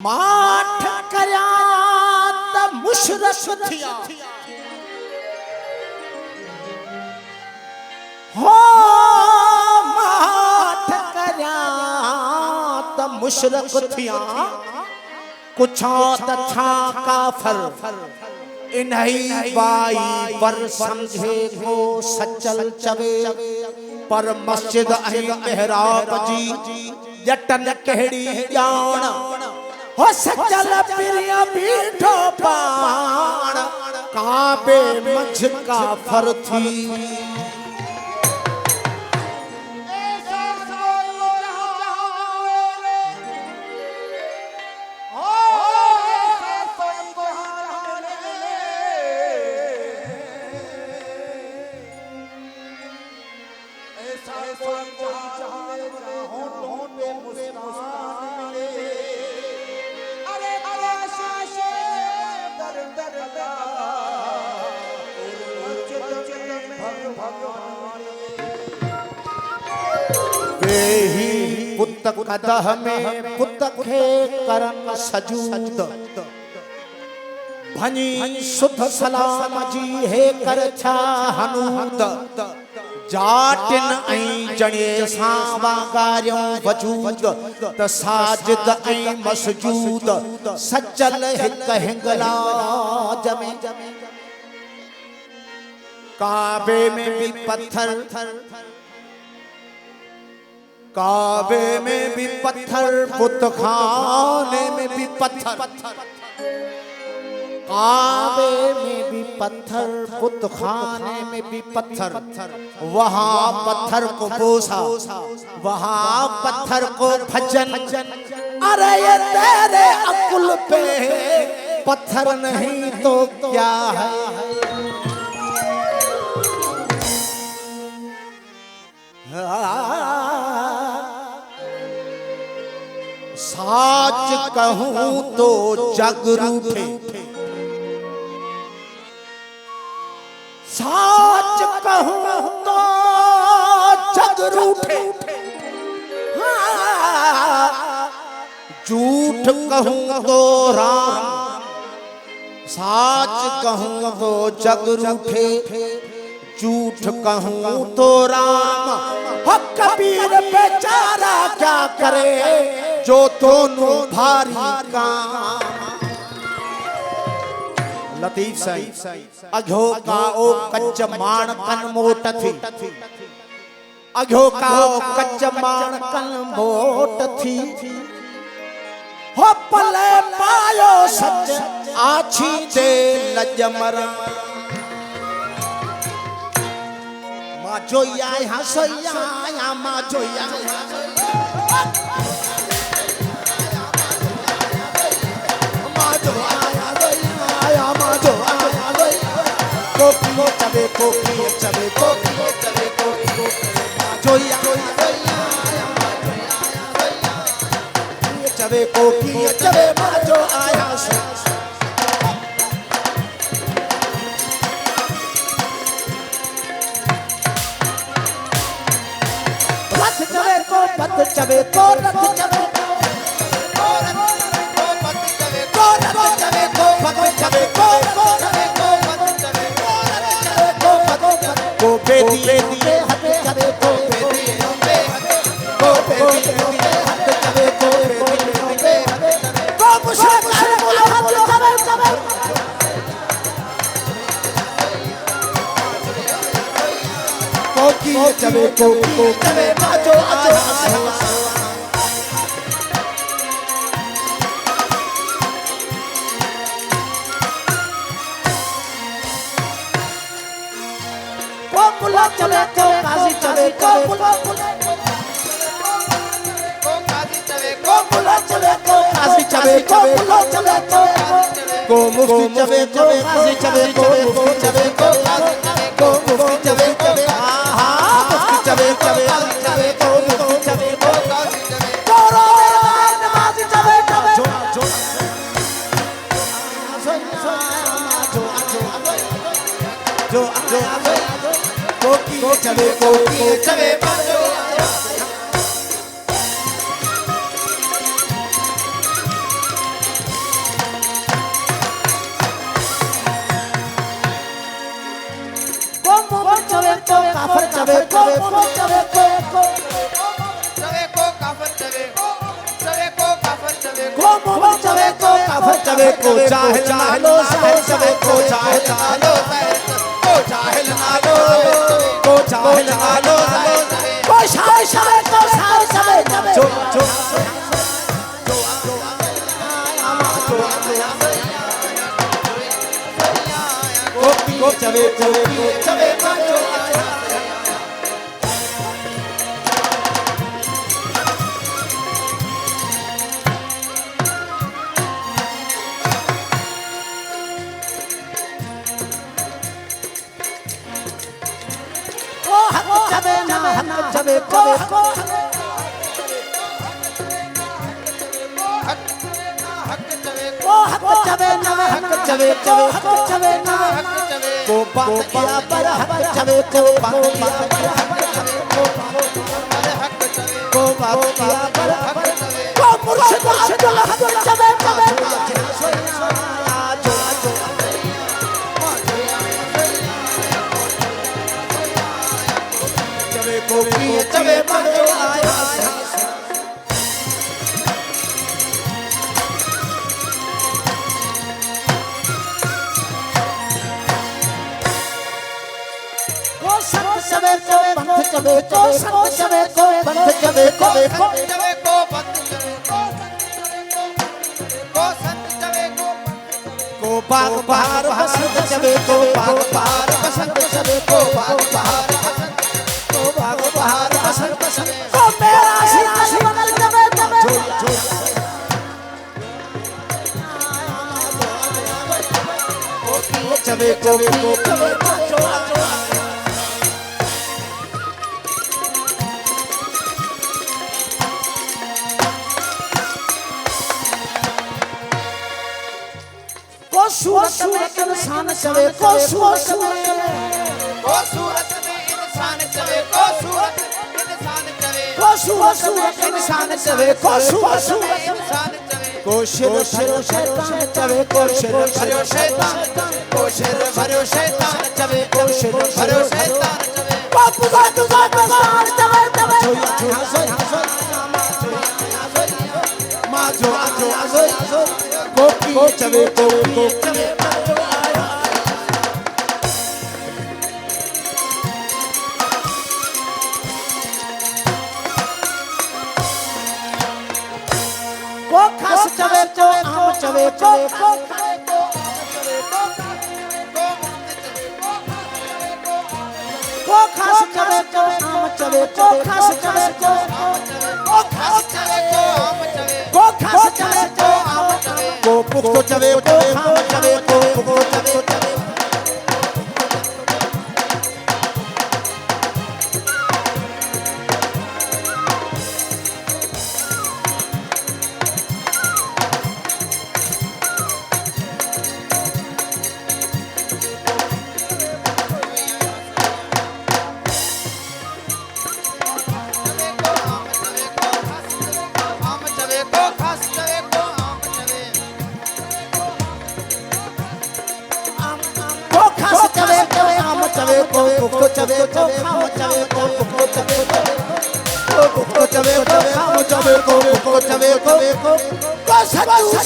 माठ करया त मुशरफ थिया हो माठ करया त मुशरफ थिया कुछा त छा काफर इन्हीं बाई पर समझे को सचल चवे पर मस्जिद अही मेहराब जी जटन कहड़ी जान हो सचल पिरिया बीठो पान काबे मझ काफर थी पुत कदह में पुत खे करन सजूद भनी सुध सलाम जी हे कर छा हनूद जाटिन ऐं जणे सां वागारियों वजूद त साजिद ऐं मसजूद सचल हिक हिंगलाज में काबे में भी पत्थर काबे में भी पत्थर पुत खाने में भी पत्थर काबे में भी पत्थर पुत खाने में भी पत्थर वहाँ पत्थर को बोसा वहाँ पत्थर को भजन अरे ये तेरे अकुल पे पत्थर नहीं तो क्या है साच कहूं तो जग रूठे साच कहूं तो जग रूठे झूठ कहूं तो राम साच कहूं तो जग रूठे झूठ कहूं तो राम हो कबीर बेचारा क्या करे जो दोनों भारी काम लतीफ साईं अघो का ओ कच्च माण कन मोट थी अघो का ओ कच्च माण कन मोट थी हो पले पायो सच आछी दे लजमर मां जोया हसया मां जोया कोकी चबे कोकी चबे कोकी चबे कोकी जोया चबे कोकी चबे माजो आया रथ चबे को पथ चबे को रथ चबे को बेदी बेदी हाथ चबे को बेदी को बेदी हाथ चबे को बेदी को मुशरक बोलो हाथ चबे चबे कोकी चबे बाजो आजा चले को काजी चले को बुला चले को काजी चले को बुला चले को मुफ्ती चले को काजी चले को मुफ्ती चले को मुफ्ती चले को हां मुफ्ती चले को मुफ्ती चले को काजी चले को नमाज चले जो कोकी चबे बाजो चवे को चवे को काफर चवे को काफर चवे को मोहम्मद चवे को काफर चवे को जाहिल नालो साहिल चवे को जाहिल नालो को जाहिल नालो को जाहिल नालो को शाह शाह को शाह चवे जो को चवे चवे चवे को चवे ना हक चवे चवे ना को बात किया पर हक चवे को बात किया पर हक चवे को बात किया पर हक को मुर्शिद अब्दुल हक चवे को पिए चवे मजो आया चवे को पंथ चवे को संत चवे को पंथ चवे को चवे को पंथ चवे को संत चवे को बाग बहार बसंत चवे को बाग बहार बसंत चवे को बाग बहार को बाग बहार बसंत को मेरा आशीष बदल चवे चवे चवे चवे सूरत में इंसान चवे को सूरत में इंसान चवे को सूरत इंसान चवे को सूरत इंसान चवे को सूरत इंसान चवे को शिर शैतान चवे को शिर भरो शैतान को शिर भरो शैतान चवे को शिर भरो शैतान चवे को पुजा भगवान चवे माजो को चवे को चवे को खास चवे को आम चवे को खास चवे को आम चवे को खास चवे को खास चवे को आम चवे को खास चवे को आम चवे को पुख्तो चवे को आम चवे को पुख्तो चवे चवे को पुख्तो चवे को खाम चवे को पुख्तो चवे को पुख्तो चवे को खाम चवे को पुख्तो चवे को सच्चू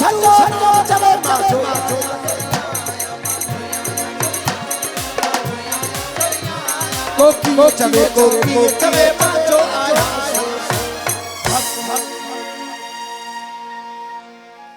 चवे माचो को चवे को चवे माचो